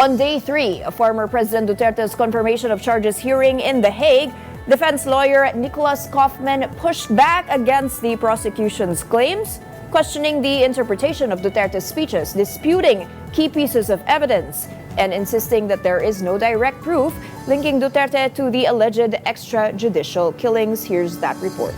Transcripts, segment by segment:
On day 3 of former President Duterte's confirmation of charges hearing in The Hague, defense lawyer Nicholas Kaufman pushed back against the prosecution's claims, questioning the interpretation of Duterte's speeches, disputing key pieces of evidence, and insisting that there is no direct proof linking Duterte to the alleged extrajudicial killings. Here's that report.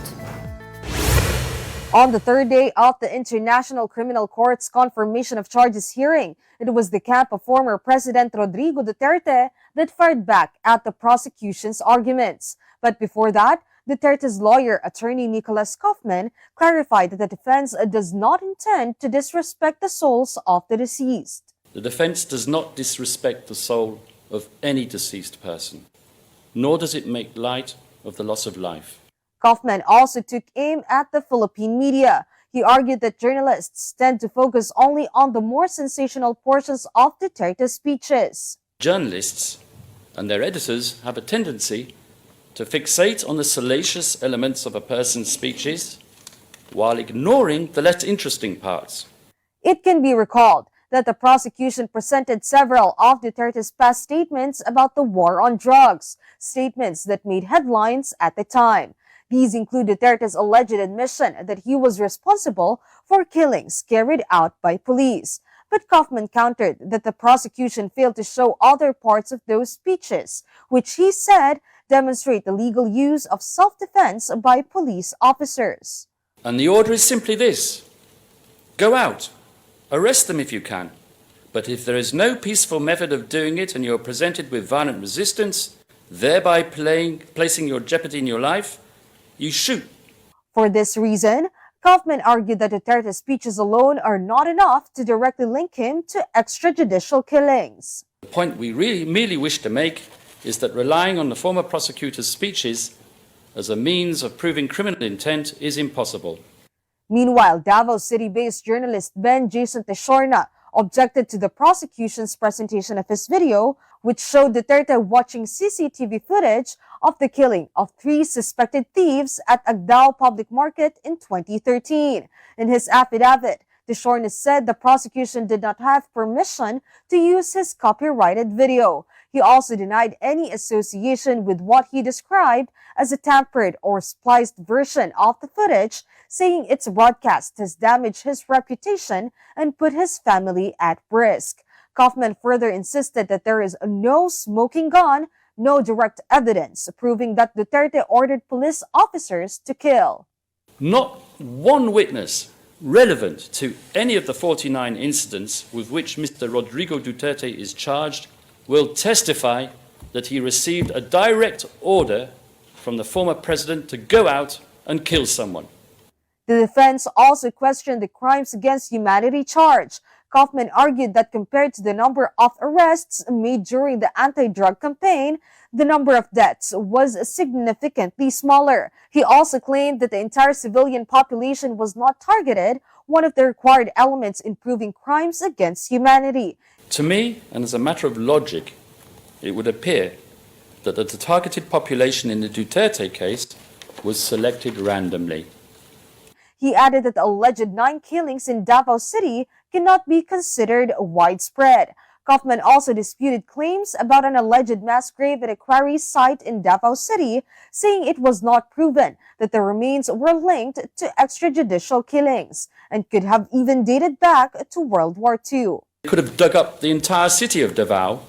On the third day of the International Criminal Court's confirmation of charges hearing, it was the camp of former President Rodrigo Duterte that fired back at the prosecution's arguments. But before that, Duterte's lawyer, attorney Nicholas Kaufman, clarified that the defense does not intend to disrespect the souls of the deceased. The defense does not disrespect the soul of any deceased person, nor does it make light of the loss of life. Kaufman also took aim at the Philippine media. He argued that journalists tend to focus only on the more sensational portions of Duterte's speeches. Journalists and their editors have a tendency to fixate on the salacious elements of a person's speeches while ignoring the less interesting parts. It can be recalled that the prosecution presented several of Duterte's past statements about the war on drugs, statements that made headlines at the time. These include Duterte's alleged admission that he was responsible for killings carried out by police. But Kaufman countered that the prosecution failed to show other parts of those speeches, which he said demonstrate the legal use of self-defense by police officers. And the order is simply this: go out, arrest them if you can. But if there is no peaceful method of doing it and you're presented with violent resistance, thereby placing your jeopardy in your life, you shoot. For this reason, Kaufman argued that Duterte's speeches alone are not enough to directly link him to extrajudicial killings. The point we merely wish to make is that relying on the former prosecutor's speeches as a means of proving criminal intent is impossible. Meanwhile, Davao City-based journalist Ben Jason Teshorna objected to the prosecution's presentation of his video, which showed Duterte watching CCTV footage of the killing of 3 suspected thieves at Agdao Public Market in 2013. In his affidavit, Teshorna said the prosecution did not have permission to use his copyrighted video. He also denied any association with what he described as a tampered or spliced version of the footage, saying its broadcast has damaged his reputation and put his family at risk. Kaufman further insisted that there is no smoking gun, no direct evidence proving that Duterte ordered police officers to kill. Not one witness relevant to any of the 49 incidents with which Mr. Rodrigo Duterte is charged will testify that he received a direct order from the former president to go out and kill someone. The defense also questioned the crimes against humanity charge. Kaufman argued that compared to the number of arrests made during the anti-drug campaign, the number of deaths was significantly smaller. He also claimed that the entire civilian population was not targeted, one of the required elements in proving crimes against humanity. To me, and as a matter of logic, it would appear that the targeted population in the Duterte case was selected randomly. He added that the alleged 9 killings in Davao City cannot be considered widespread. Kaufman also disputed claims about an alleged mass grave at a quarry site in Davao City, saying it was not proven that the remains were linked to extrajudicial killings and could have even dated back to World War II. They could have dug up the entire city of Davao,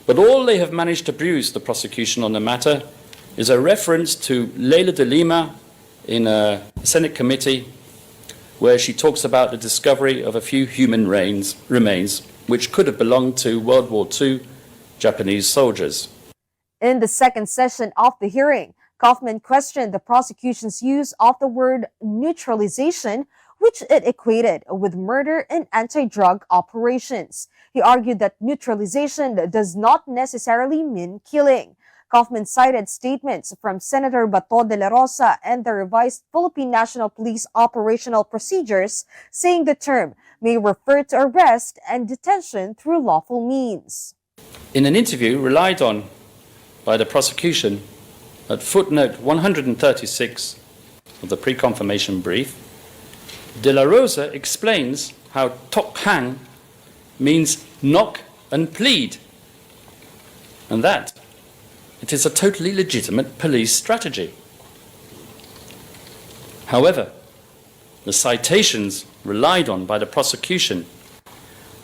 but all they have managed to produce, the prosecution on the matter, is a reference to Leila de Lima in a Senate committee where she talks about the discovery of a few human remains which could have belonged to World War II Japanese soldiers. In the second session of the hearing, Kaufman questioned the prosecution's use of the word neutralization, which it equated with murder in anti-drug operations. He argued that neutralization does not necessarily mean killing. Kaufman cited statements from Senator Bato de la Rosa and the revised Philippine National Police operational procedures, saying the term may refer to arrest and detention through lawful means. In an interview relied on by the prosecution at footnote 136 of the pre-confirmation brief, De La Rosa explains how tok hang means knock and plead and that it is a totally legitimate police strategy. However, the citations relied on by the prosecution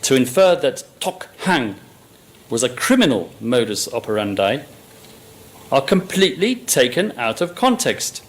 to infer that Tok Hang was a criminal modus operandi are completely taken out of context.